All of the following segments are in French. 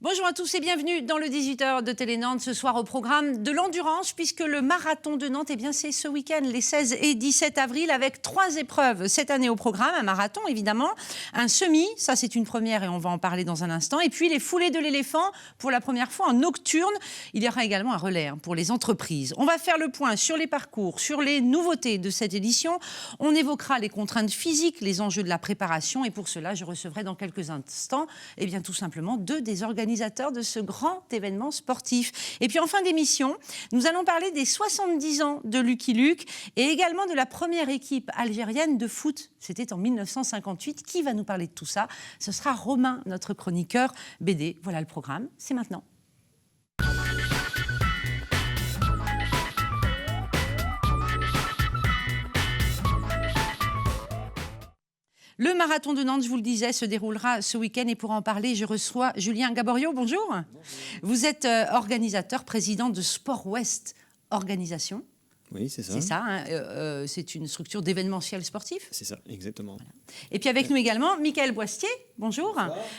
Bonjour à tous et bienvenue dans le 18h de Télé Nantes. Ce soir au programme de l'endurance, puisque le marathon de Nantes, c'est ce week-end, les 16 et 17 avril, avec 3 épreuves cette année au programme. Un marathon, évidemment, un semi, ça c'est une première et on va en parler dans un instant. Et puis les foulées de l'éléphant, pour la première fois en nocturne. Il y aura également un relais pour les entreprises. On va faire le point sur les parcours, sur les nouveautés de cette édition. On évoquera les contraintes physiques, les enjeux de la préparation. Et pour cela, je recevrai dans quelques instants, tout simplement, 2 des organisateurs de ce grand événement sportif. Et puis en fin d'émission, nous allons parler des 70 ans de Lucky Luke et également de la première équipe algérienne de foot. C'était en 1958. Qui va nous parler de tout ça? Ce sera Romain, notre chroniqueur BD. Voilà le programme, c'est maintenant. Le marathon de Nantes, je vous le disais, se déroulera ce week-end et pour en parler, je reçois Julien Gaborio. Bonjour. Bonjour. Vous êtes organisateur, président de Sport Ouest Organisation. Oui, c'est ça. C'est ça, c'est une structure d'événementiel sportif. C'est ça, exactement. Voilà. Et puis avec nous également, Michael Boistier, bonjour,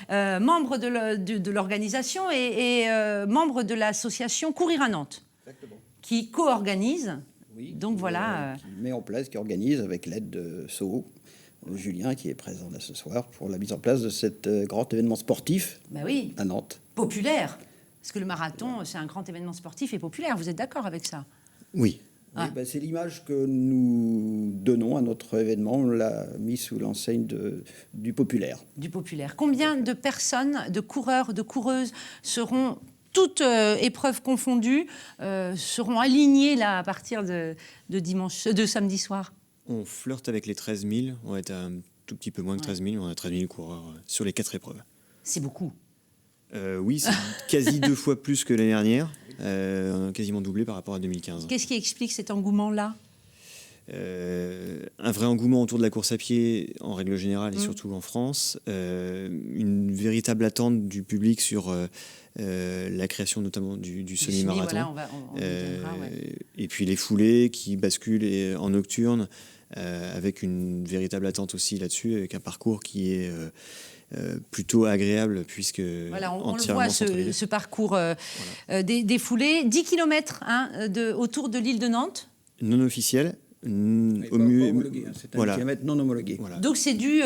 membre de l'organisation et membre de l'association Courir à Nantes. Exactement. Qui co-organise. Oui, donc voilà. Qui met en place, qui organise avec l'aide de SO, Julien qui est présent là ce soir pour la mise en place de cet grand événement sportif à Nantes. Populaire, parce que le marathon, c'est un grand événement sportif et populaire. Vous êtes d'accord avec ça? Oui. Ah. C'est l'image que nous donnons à notre événement. On l'a mis sous l'enseigne du populaire. Du populaire. Combien de personnes, de coureurs, de coureuses seront, toutes épreuves confondues, seront alignées là, à partir de samedi soir? On flirte avec les 13 000. On va être un tout petit peu moins que 13 000. On a 13 000 coureurs sur les 4 épreuves. C'est beaucoup. Oui, c'est quasi 2 fois plus que l'année dernière. On a quasiment doublé par rapport à 2015. Qu'est-ce qui explique cet engouement-là? Un vrai engouement autour de la course à pied en règle générale et surtout en France. Une véritable attente du public sur la création notamment du semi-marathon. Voilà, on viendra, ouais. Et puis les foulées qui basculent en nocturne avec une véritable attente aussi là-dessus, avec un parcours qui est plutôt agréable puisque voilà, on le voit ce parcours des foulées. 10 km autour de l'île de Nantes. Non officiel. Au mieux, c'est un kilomètre non homologué. Voilà. Donc c'est du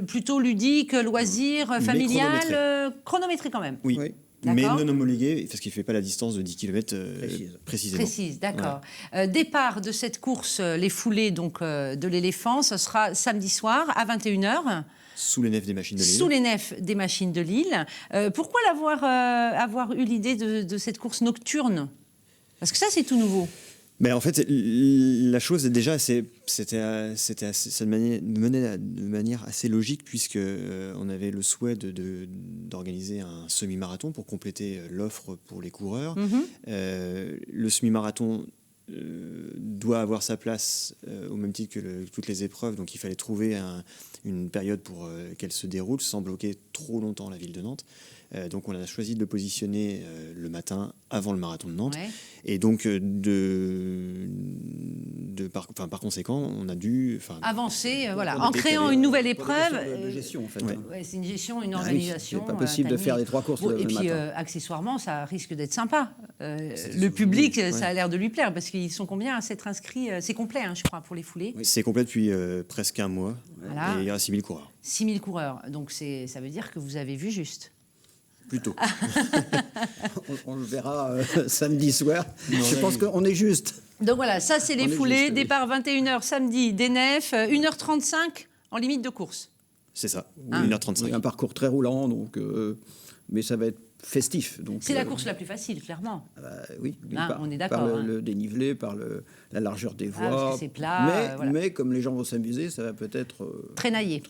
plutôt ludique, loisir, familial, chronométré quand même. Oui. Mais non homologué, parce qu'il ne fait pas la distance de 10 km précisément. Précise, d'accord. Voilà. Départ de cette course, les foulées donc, de l'éléphant, ce sera samedi soir à 21h. Sous les nefs des machines de Lille. Sous les nefs des machines de Lille. Pourquoi avoir eu l'idée de cette course nocturne? Parce que ça, c'est tout nouveau. Mais en fait, la chose, déjà, ça menait de manière assez logique, puisque on avait le souhait d'organiser un semi-marathon pour compléter l'offre pour les coureurs. Le semi-marathon doit avoir sa place au même titre que toutes les épreuves, donc il fallait trouver une période pour qu'elle se déroule sans bloquer trop longtemps la ville de Nantes. Donc on a choisi de le positionner le matin avant le marathon de Nantes. Ouais. Et donc par conséquent, on a dû avancer en créant une nouvelle épreuve. De gestion en fait. Ouais, c'est une gestion, une organisation. C'est pas possible de faire les 3 courses le matin. Et puis accessoirement, ça risque d'être sympa. Le public, ça a l'air de lui plaire parce qu'ils sont combien à s'être inscrits? C'est complet, je crois, pour les foulées. Oui. C'est complet depuis presque un mois. Voilà. Et il y a 6 000 coureurs. 6 000 coureurs. Donc ça veut dire que vous avez vu juste. Plutôt. on le verra samedi soir. Je pense qu'on est juste. Donc voilà, ça c'est les foulées. Départ 21h samedi, des nefs, 1h35 en limite de course. C'est ça, 1h35. Un parcours très roulant, donc, mais ça va être festif. C'est la course la plus facile, clairement. Oui, on est d'accord. Par le dénivelé, par la largeur des voies. Parce que c'est plat. Mais comme les gens vont s'amuser, ça va peut-être... Traînailler.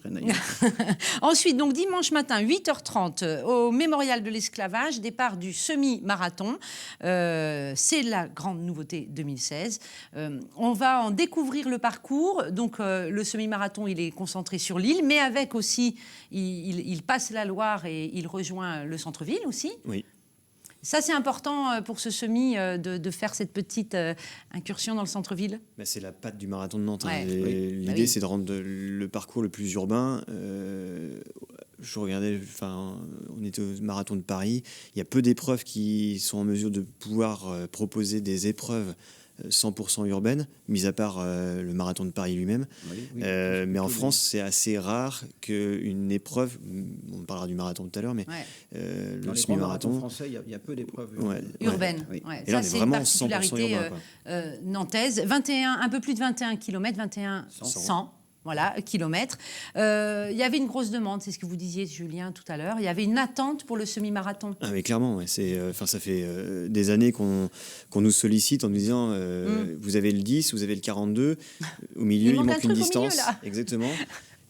Ensuite, donc dimanche matin, 8h30, au Mémorial de l'Esclavage, départ du semi-marathon. C'est la grande nouveauté 2016. On va en découvrir le parcours. Donc le semi-marathon, il est concentré sur l'île, mais avec aussi, il passe la Loire et il rejoint le centre-ville aussi. Oui. Ça, c'est important pour ce semi de faire cette petite incursion dans le centre-ville. C'est la patte du marathon de Nantes. Ouais. L'idée, c'est de rendre le parcours le plus urbain, je regardais, enfin, on était au marathon de Paris, il y a peu d'épreuves qui sont en mesure de pouvoir proposer des épreuves 100% urbaines, mis à part le marathon de Paris lui-même. Mais en France, c'est assez rare qu'une épreuve, on parlera du marathon tout à l'heure, mais le semi-marathon français, il y a peu d'épreuves urbaines. Oui. Ouais. Et là, Ça, on est c'est vraiment une particularité 100% urbain, nantaise. Un peu plus de 21 km, 100. Voilà, kilomètres. Il y avait une grosse demande, c'est ce que vous disiez, Julien, tout à l'heure. Il y avait une attente pour le semi-marathon. Ah mais clairement, ouais, ça fait des années qu'on nous sollicite en nous disant vous avez le 10, vous avez le 42, au milieu il manque une distance. Milieu, là. Exactement.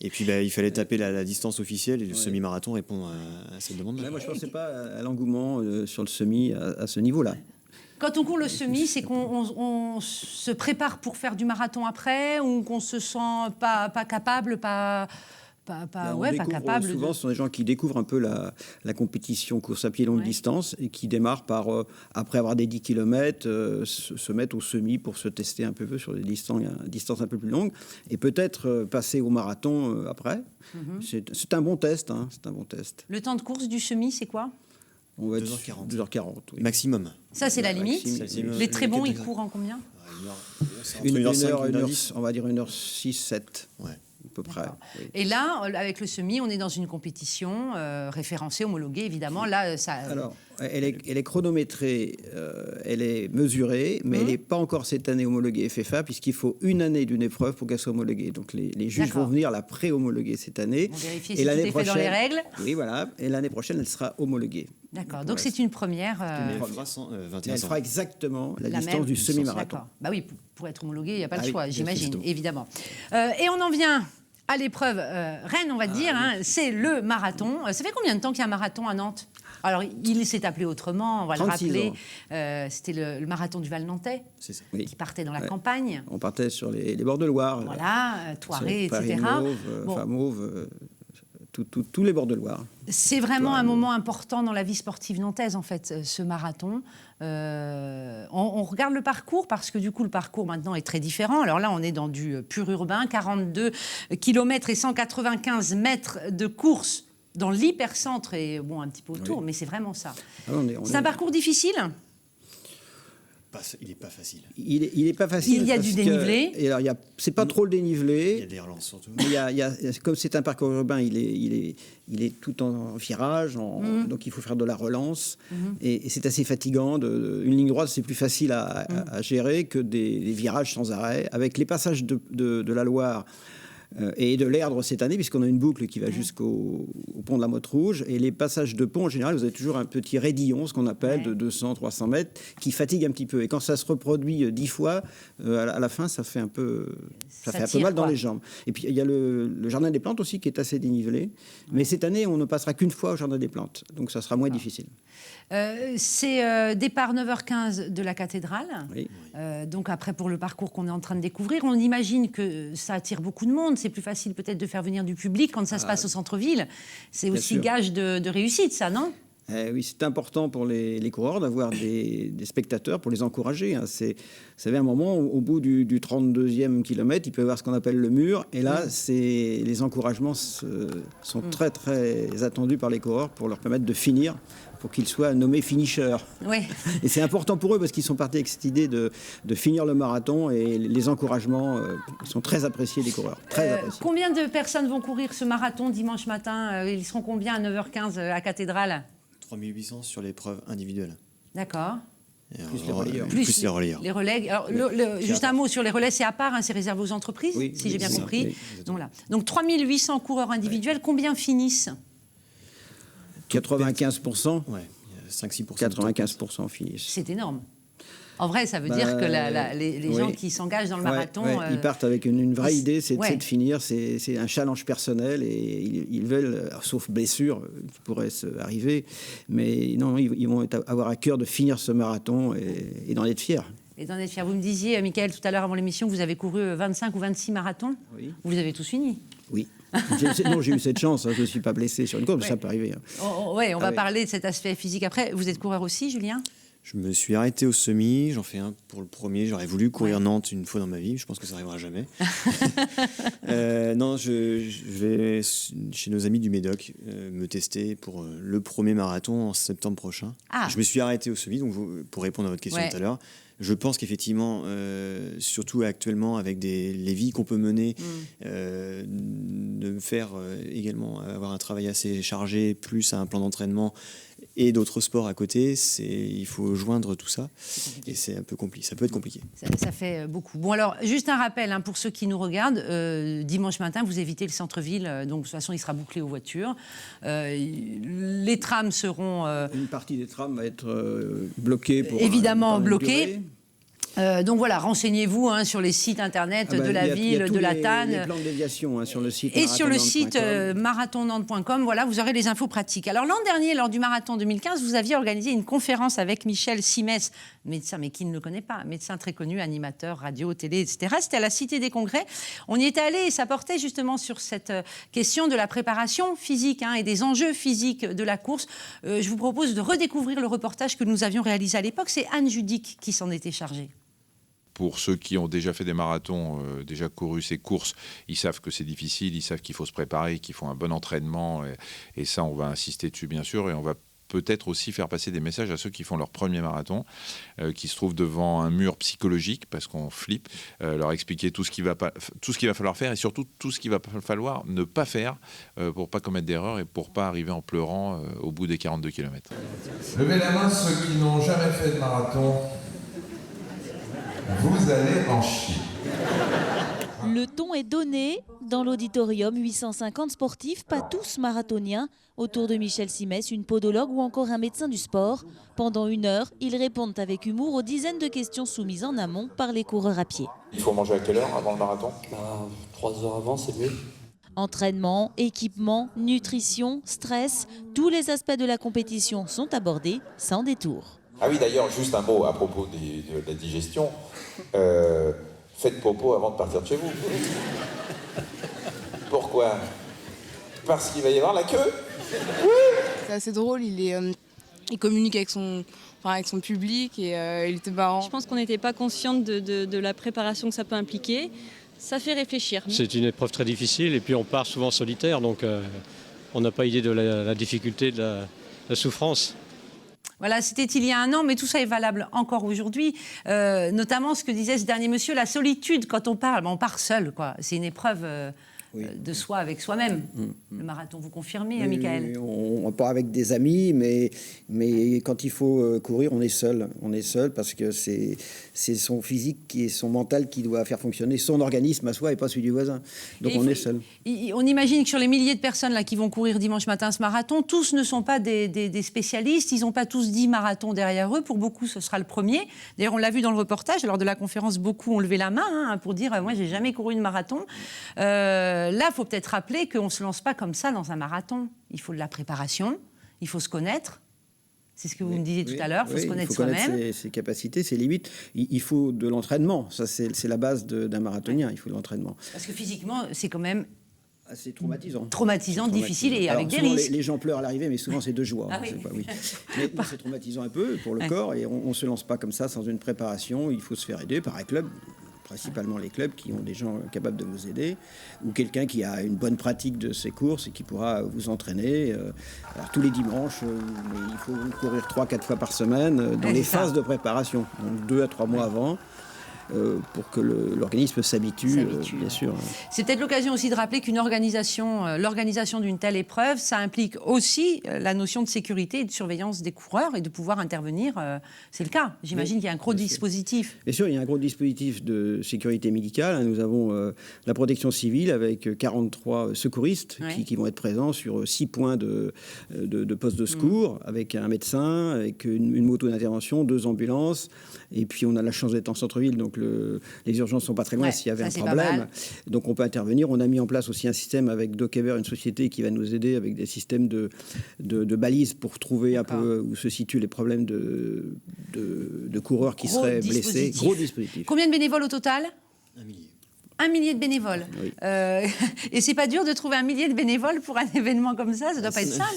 Et puis il fallait taper la distance officielle et le semi-marathon répond à cette demande-là. Moi je ne pensais pas à l'engouement sur le semi à ce niveau-là. Quand on court le semi, c'est qu'on se prépare pour faire du marathon après, ou qu'on se sent pas capable, pas capable. Souvent, ce sont des gens qui découvrent un peu la compétition course à pied longue distance et qui démarrent par, après avoir des 10 km, se mettre au semi pour se tester un peu sur des distances un peu plus longues et peut-être passer au marathon après. C'est un bon test. C'est un bon test. Le temps de course du semi, c'est quoi ? On va 2h40. 2h40, oui. Maximum. Ça, c'est la limite. Les très bons, ils courent en combien ? Une heure, on va dire 1h06, 7. Ouais. À peu près. Oui. Et là, avec le semi, on est dans une compétition référencée, homologuée, évidemment. Là, ça. Alors, elle est chronométrée, elle est mesurée, mais elle n'est pas encore cette année homologuée FFA, puisqu'il faut une année d'une épreuve pour qu'elle soit homologuée. Donc, les juges vont venir la pré-homologuer cette année. On vérifie si tout est fait dans les règles. Oui, voilà. Et l'année prochaine, elle sera homologuée. D'accord. Donc, c'est une première. Elle fera exactement la distance du semi-marathon. Bah oui, pour être homologuée, il n'y a pas le choix, j'imagine, évidemment. Et on en vient à l'épreuve reine, on va dire, c'est le marathon. Ça fait combien de temps qu'il y a un marathon à Nantes ? Alors, il s'est appelé autrement, on va le rappeler. C'était le marathon du Val-Nantais, qui partait dans la campagne. On partait sur les bords de Loire. Voilà, Thoiret, etc. Mauve, tous les bords de Loire. C'est vraiment un moment important dans la vie sportive nantaise, en fait, ce marathon. On regarde le parcours, parce que du coup, le parcours maintenant est très différent. Alors là, on est dans du pur urbain, 42 km et 195 mètres de course dans l'hypercentre et un petit peu autour, mais c'est vraiment ça. C'est un parcours difficile ? Il n'est pas facile. Il est pas facile. Il y a du dénivelé. Et alors, c'est pas trop le dénivelé. Il y a des relances surtout. Comme c'est un parcours urbain, il est tout en virage, donc il faut faire de la relance. Et c'est assez fatigant. Une ligne droite, c'est plus facile à gérer que des virages sans arrêt. Avec les passages de la Loire et de l'Erdre cette année, puisqu'on a une boucle qui va jusqu'au pont de la Motte Rouge. Et les passages de pont, en général, vous avez toujours un petit raidillon, ce qu'on appelle, de 200-300 mètres, qui fatigue un petit peu. Et quand ça se reproduit 10 fois, à la fin, ça fait un peu mal dans les jambes. Et puis, il y a le Jardin des Plantes aussi, qui est assez dénivelé. Mais cette année, on ne passera qu'une fois au Jardin des Plantes. Donc, ça sera moins difficile. C'est départ 9h15 de la cathédrale. Oui. Donc après, pour le parcours qu'on est en train de découvrir, on imagine que ça attire beaucoup de monde. C'est plus facile peut-être de faire venir du public quand ça se passe au centre-ville. C'est aussi gage de réussite, ça, non ? Oui, c'est important pour les coureurs d'avoir des spectateurs pour les encourager. Vous savez, à un moment, au bout du 32e kilomètre, il peut y avoir ce qu'on appelle le mur. Et là, les encouragements sont très, très attendus par les coureurs pour leur permettre de finir, pour qu'ils soient nommés finishers. Oui. Et c'est important pour eux parce qu'ils sont partis avec cette idée de finir le marathon, et les encouragements sont très appréciés des coureurs. Très appréciés. Combien de personnes vont courir ce marathon dimanche matin ? Ils seront combien à 9h15 à Cathédrale ? 3800 sur l'épreuve individuelle. D'accord. Plus les relayeurs. Plus les relayeurs. Les relais. Alors, juste un mot sur les relais, c'est à part, c'est réservé aux entreprises, si j'ai bien compris. Donc 3800 coureurs individuels, combien finissent ? 95%. Ouais, 5-6%. 95% finissent. C'est énorme. En vrai, ça veut dire que les gens qui s'engagent dans le marathon... ils partent avec une vraie idée, c'est de finir. C'est un challenge personnel, et ils veulent, sauf blessure qui pourrait arriver, mais non, ils vont avoir à cœur de finir ce marathon et d'en être fiers. Et d'en être fiers. Vous me disiez, Mickaël, tout à l'heure avant l'émission, que vous avez couru 25 ou 26 marathons. Oui. Vous les avez tous finis. Oui. Non, j'ai eu cette chance, je ne suis pas blessé sur une course, mais ça peut arriver. On va parler de cet aspect physique après. Vous êtes coureur aussi, Julien ? Je me suis arrêté au semi, j'en fais un pour le premier. J'aurais voulu courir Nantes une fois dans ma vie, je pense que ça n'arrivera jamais. Non, je vais chez nos amis du Médoc me tester pour le premier marathon en septembre prochain. Je me suis arrêté au semi, donc pour répondre à votre question tout à l'heure. Je pense qu'effectivement, surtout actuellement, avec les vies qu'on peut mener, de faire également avoir un travail assez chargé, plus un plan d'entraînement et d'autres sports à côté, il faut joindre tout ça. Et c'est un peu compliqué. Ça peut être compliqué. Ça fait beaucoup. Bon, alors, juste un rappel pour ceux qui nous regardent. Dimanche matin, vous évitez le centre-ville. Donc, de toute façon, il sera bouclé aux voitures. Les trams seront... Une partie des trams va être bloquée. Évidemment bloquée. Donc voilà, renseignez-vous sur les sites internet de la ville, de la TAN. Les plans de déviation sur le site. Et sur le site marathonnantes.com, voilà, vous aurez les infos pratiques. Alors l'an dernier, lors du marathon 2015, vous aviez organisé une conférence avec Michel Simès, médecin, mais qui ne le connaît pas, médecin très connu, animateur, radio, télé, etc. C'était à la Cité des Congrès. On y était allé et ça portait justement sur cette question de la préparation physique et des enjeux physiques de la course. Je vous propose de redécouvrir le reportage que nous avions réalisé à l'époque. C'est Anne Judic qui s'en était chargée. Pour ceux qui ont déjà fait des marathons, déjà couru ces courses, ils savent que c'est difficile, ils savent qu'il faut se préparer, qu'il faut un bon entraînement. Et ça, on va insister dessus, bien sûr. Et on va peut-être aussi faire passer des messages à ceux qui font leur premier marathon, qui se trouvent devant un mur psychologique, parce qu'on flippe, leur expliquer tout ce qu'il va falloir faire et surtout tout ce qu'il va falloir ne pas faire pour ne pas commettre d'erreurs et pour ne pas arriver en pleurant au bout des 42 km. Levez la main ceux qui n'ont jamais fait de marathon. Vous allez en chier. Le ton est donné. Dans l'auditorium, 850 sportifs, pas tous marathoniens. Autour de Michel Simès, une podologue ou encore un médecin du sport. Pendant 1 heure, ils répondent avec humour aux dizaines de questions soumises en amont par les coureurs à pied. Il faut manger à quelle heure avant le marathon ? 3 heures avant, c'est mieux. Entraînement, équipement, nutrition, stress, tous les aspects de la compétition sont abordés sans détour. Ah oui, d'ailleurs, juste un mot à propos de la digestion. Faites popo avant de partir de chez vous. Pourquoi ? Parce qu'il va y avoir la queue. C'est assez drôle, il communique avec son public et il était marrant. Je pense qu'on n'était pas consciente de la préparation que ça peut impliquer. Ça fait réfléchir. C'est une épreuve très difficile et puis on part souvent solitaire, donc on n'a pas idée de la difficulté, de la souffrance. Voilà, c'était il y a 1 an, mais tout ça est valable encore aujourd'hui. Notamment ce que disait ce dernier monsieur, la solitude, quand on part seul, quoi. C'est une épreuve de soi avec soi-même. Le marathon, vous confirmez, Michael ? On part avec des amis, mais quand il faut courir, on est seul. On est seul parce que c'est son physique et son mental qui doit faire fonctionner son organisme à soi et pas celui du voisin. Donc on est seul. On imagine que sur les milliers de personnes là, qui vont courir dimanche matin ce marathon, tous ne sont pas des spécialistes, ils n'ont pas tous 10 marathons derrière eux. Pour beaucoup, ce sera le premier. D'ailleurs, on l'a vu dans le reportage, lors de la conférence, beaucoup ont levé la main pour dire « moi, j'ai jamais couru une marathon ». Là, il faut peut-être rappeler qu'on ne se lance pas comme ça dans un marathon. Il faut de la préparation, il faut se connaître. C'est ce que vous me disiez tout à l'heure, il faut se connaître soi-même. Il faut connaître ses capacités, ses limites. Il faut de l'entraînement. Ça, c'est la base d'un marathonien, il faut de l'entraînement. Parce que physiquement, c'est quand même... C'est traumatisant. Traumatisant, difficile et avec des risques. Les gens pleurent à l'arrivée, mais souvent c'est de joie. Oui. Mais c'est traumatisant un peu pour le corps et on ne se lance pas comme ça sans une préparation. Il faut se faire aider par un club. Principalement les clubs qui ont des gens capables de vous aider, ou quelqu'un qui a une bonne pratique de ces courses et qui pourra vous entraîner. Alors tous les dimanches, mais il faut courir 3-4 fois par semaine dans les phases de préparation, donc 2 à 3 mois avant. Pour que l'organisme s'habitue, bien sûr. C'est peut-être l'occasion aussi de rappeler l'organisation d'une telle épreuve, ça implique aussi la notion de sécurité et de surveillance des coureurs et de pouvoir intervenir. C'est le cas. J'imagine qu'il y a un gros dispositif. Bien sûr, il y a un gros dispositif de sécurité médicale. Nous avons la protection civile avec 43 secouristes qui vont être présents sur 6 points de postes de secours, avec un médecin, avec une moto d'intervention, 2 ambulances. Et puis on a la chance d'être en centre-ville, donc les urgences ne sont pas très loin s'il y avait un problème. Donc on peut intervenir. On a mis en place aussi un système avec Dockever, une société qui va nous aider avec des systèmes de balises pour trouver un peu où se situent les problèmes de coureurs qui seraient blessés. Gros dispositif. Combien de bénévoles au total ? 1 millier. 1 millier de bénévoles. Oui. Et c'est pas dur de trouver 1 millier de bénévoles pour un événement comme ça doit pas être simple.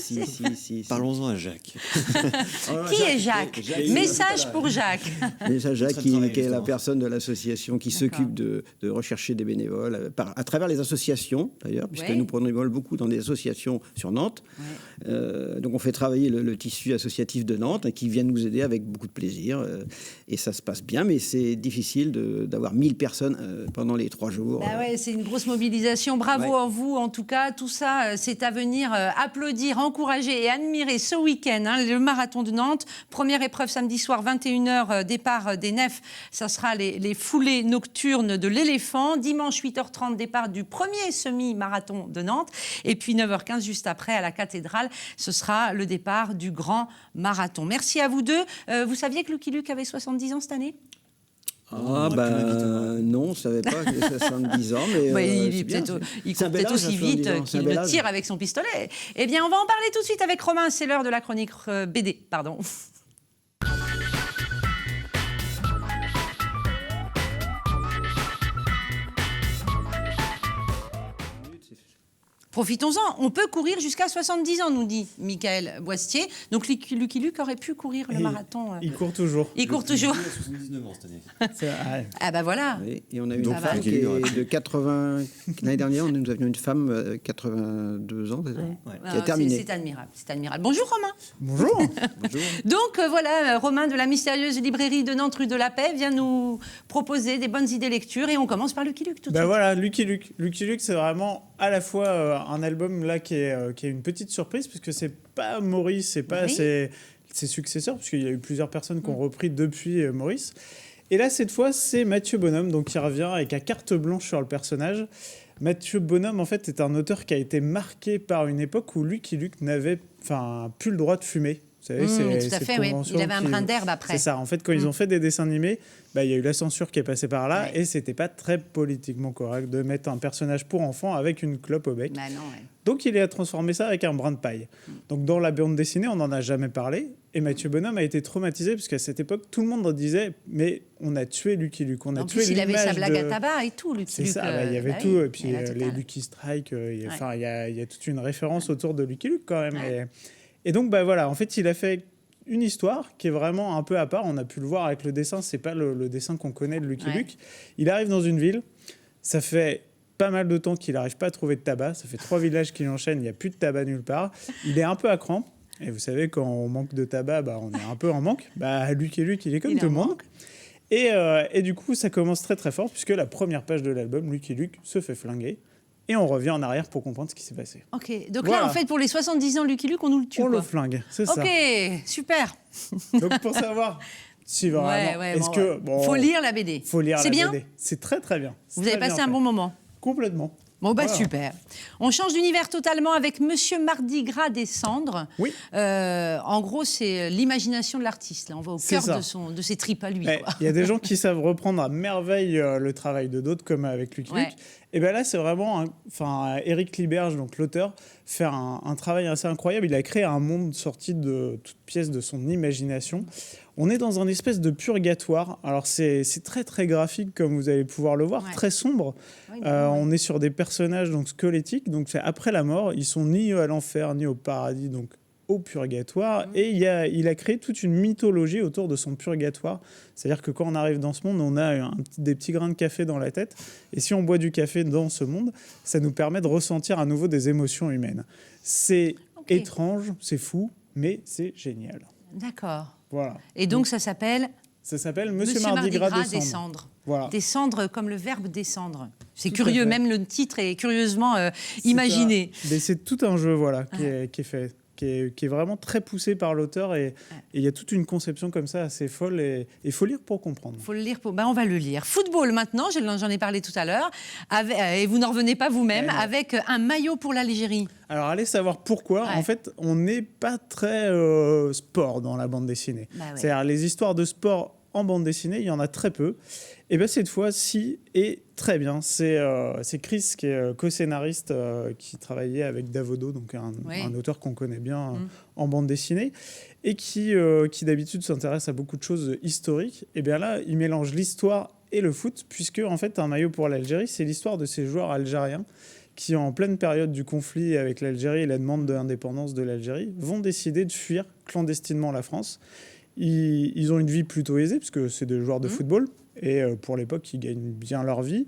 Si. Parlons-en à Jacques. Qui est Jacques? Message pour Jacques. Déjà Jacques, Très qui est la justement. personne de l'association qui s'occupe de rechercher des bénévoles, à travers les associations d'ailleurs, puisque nous prenons bénévoles beaucoup dans des associations sur Nantes. Donc on fait travailler le tissu associatif de Nantes, qui vient nous aider avec beaucoup de plaisir. Et ça se passe bien, mais c'est difficile d'avoir 1000 personnes pendant les 3 jours. Bah ouais, c'est une grosse mobilisation. Bravo à vous, en tout cas. Tout ça, c'est à venir applaudir, encourager et admirer ce week-end. Le marathon de Nantes. Première épreuve samedi soir, 21h, départ des nefs. Ça sera les foulées nocturnes de l'éléphant. Dimanche, 8h30, départ du premier semi-marathon de Nantes. Et puis 9h15, juste après, à la cathédrale, ce sera le départ du grand marathon. Merci à vous deux. Vous saviez que Lucky Luke avait 70 ans cette année ? Non, je ne savais pas qu'il avait 70 ans, mais il court peut-être aussi vite qu'il ne tire avec son pistolet. Eh bien, on va en parler tout de suite avec Romain, c'est l'heure de la chronique BD, pardon. Profitons-en, on peut courir jusqu'à 70 ans, nous dit Michael Boistier. Donc Lucky Luke aurait pu courir le marathon. Il court toujours. Il court toujours. Il a 79 ans cette année. Ah bah voilà. Oui, et on a une femme qui est de 80... L'année dernière, nous avions une femme 82 ans qui a terminé. C'est admirable, c'est admirable. Bonjour Romain. Bonjour. Donc voilà, Romain de la mystérieuse librairie de Nantes rue de la Paix vient nous proposer des bonnes idées lecture et on commence par Lucky Luke tout de suite. Voilà, Lucky Luke. Lucky Luke, c'est vraiment à la fois un album là qui est une petite surprise puisque c'est pas Maurice, c'est pas ses successeurs, puisqu'il y a eu plusieurs personnes qui ont repris depuis Maurice. Et là, cette fois, c'est Mathieu Bonhomme, donc qui revient avec un carte blanche sur le personnage. Mathieu Bonhomme, en fait, est un auteur qui a été marqué par une époque où Lucky Luke n'avait plus le droit de fumer. Vous savez, tout à fait, oui. Il avait un brin d'herbe après. C'est ça. En fait, quand ils ont fait des dessins animés, il y a eu la censure qui est passée par là et c'était pas très politiquement correct de mettre un personnage pour enfant avec une clope au bec. Donc, il a transformé ça avec un brin de paille. Donc, dans la bande dessinée, on n'en a jamais parlé. Et Mathieu Bonhomme a été traumatisé parce qu'à cette époque, tout le monde disait « Mais on a tué Lucky Luke. On a tué l'image. En plus, il avait sa blague de... à tabac et tout, Lucky Luke. C'est ça, il y avait tout. Et puis, les Lucky Strike, il y a toute une référence autour de Lucky Luke quand même. Et donc, voilà, en fait, il a fait une histoire qui est vraiment un peu à part. On a pu le voir avec le dessin. C'est pas le dessin qu'on connaît de Lucky Luke. Il arrive dans une ville. Ça fait pas mal de temps qu'il n'arrive pas à trouver de tabac. Ça fait 3 villages qu'il enchaîne. Il n'y a plus de tabac nulle part. Il est un peu à cran. Et vous savez, quand on manque de tabac, on est un peu en manque. Lucky Luke, il est comme tout le monde. Et du coup, ça commence très très fort puisque la première page de l'album, Lucky Luke se fait flinguer. Et on revient en arrière pour comprendre ce qui s'est passé. Ok, donc là, en fait, pour les 70 ans de Lucky Luke, on nous le tue. On le flingue, c'est ça. Ok, super. Donc pour savoir si vraiment... faut lire la BD. Faut lire la bien. BD. C'est très très bien. Vous avez passé un bon moment. Complètement. Bon, super. On change d'univers totalement avec Monsieur Mardi Gras des Cendres. Oui. En gros, c'est l'imagination de l'artiste. Là, on va au cœur de ses tripes à lui. Il y a des gens qui savent reprendre à merveille le travail de d'autres, comme avec Lucky Luke. Et bien là, c'est vraiment... Éric Liberge, donc l'auteur, fait un travail assez incroyable. Il a créé un monde sorti de toute pièce de son imagination. On est dans un espèce de purgatoire. Alors, c'est très, très graphique, comme vous allez pouvoir le voir, très sombre. On est sur des personnages donc, squelettiques. Donc, c'est après la mort. Ils sont ni à l'enfer, ni au paradis, donc au purgatoire. Et il a créé toute une mythologie autour de son purgatoire. C'est-à-dire que quand on arrive dans ce monde, on a des petits grains de café dans la tête. Et si on boit du café dans ce monde, ça nous permet de ressentir à nouveau des émotions humaines. C'est étrange, c'est fou, mais c'est génial. D'accord. Voilà. Et donc, ça s'appelle Monsieur Mardi Gras des Cendres. Voilà. Descendre comme le verbe descendre. C'est curieux, même le titre est curieusement imaginé. Mais c'est tout un jeu qui est fait, qui est vraiment très poussé par l'auteur et il y a toute une conception comme ça assez folle et il faut lire pour comprendre. Faut le lire on va le lire. Football maintenant, j'en ai parlé tout à l'heure, et vous n'en revenez pas vous-même, avec un maillot pour l'Algérie. Alors allez savoir pourquoi. En fait, on n'est pas très sport dans la bande dessinée. C'est-à-dire les histoires de sport en bande dessinée, il y en a très peu. Et bien cette fois-ci est très bien. C'est Chris qui est co-scénariste qui travaillait avec Davodo, donc un auteur qu'on connaît bien en bande dessinée et qui d'habitude s'intéresse à beaucoup de choses historiques. Et bien là, il mélange l'histoire et le foot, puisque en fait un maillot pour l'Algérie, c'est l'histoire de ces joueurs algériens qui, en pleine période du conflit avec l'Algérie et la demande d'indépendance de l'Algérie, vont décider de fuir clandestinement la France. Ils ont une vie plutôt aisée, parce que c'est des joueurs de football, et pour l'époque, ils gagnent bien leur vie.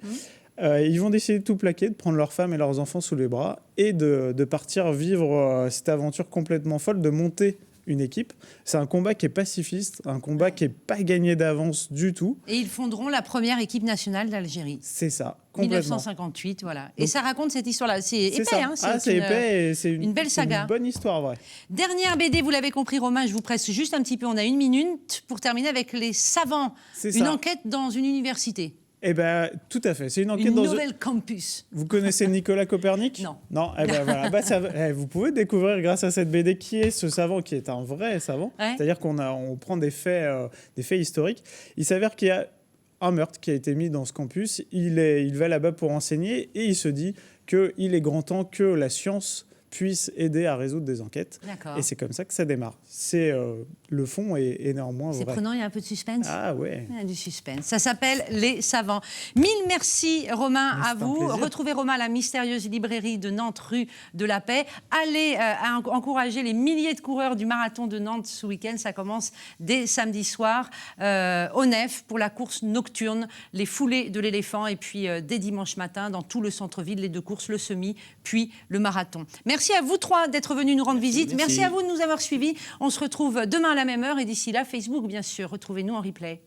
Ils vont décider de tout plaquer, de prendre leurs femmes et leurs enfants sous les bras, et de partir vivre cette aventure complètement folle, de monter une équipe. C'est un combat qui est pacifiste, un combat qui n'est pas gagné d'avance du tout. Et ils fonderont la première équipe nationale d'Algérie. C'est ça, complètement. 1958, voilà. Et ça raconte cette histoire-là. C'est épais, ça. Hein, c'est épais et c'est une belle saga. Une bonne histoire, vrai. Dernière BD, vous l'avez compris, Romain, je vous presse juste un petit peu. On a 1 minute pour terminer avec Les Savants. Une enquête dans une université. Eh bien, tout à fait. C'est une enquête une nouvelle campus. Vous connaissez Nicolas Copernic ? Non. Non, eh ben voilà. Vous pouvez découvrir grâce à cette BD qui est ce savant, qui est un vrai savant. Ouais. C'est-à-dire qu'on prend des faits historiques. Il s'avère qu'il y a un meurtre qui a été mis dans ce campus. Il va là-bas pour enseigner et il se dit qu'il est grand temps que la science puisse aider à résoudre des enquêtes. Et c'est comme ça que ça démarre. Le fond est néanmoins vrai. C'est prenant, il y a un peu de suspense. Ah ouais. Il y a du suspense. Ça s'appelle Les Savants. 1000 merci Romain à vous. Retrouvez Romain à la mystérieuse librairie de Nantes, rue de la Paix. Allez encourager les milliers de coureurs du marathon de Nantes ce week-end. Ça commence dès samedi soir au Nef pour la course nocturne, les foulées de l'éléphant et puis dès dimanche matin dans tout le centre-ville, les 2 courses, le semi puis le marathon. Merci à vous 3 d'être venus nous rendre visite. Merci à vous de nous avoir suivis. On se retrouve demain à la même heure et d'ici là, Facebook bien sûr. Retrouvez-nous en replay.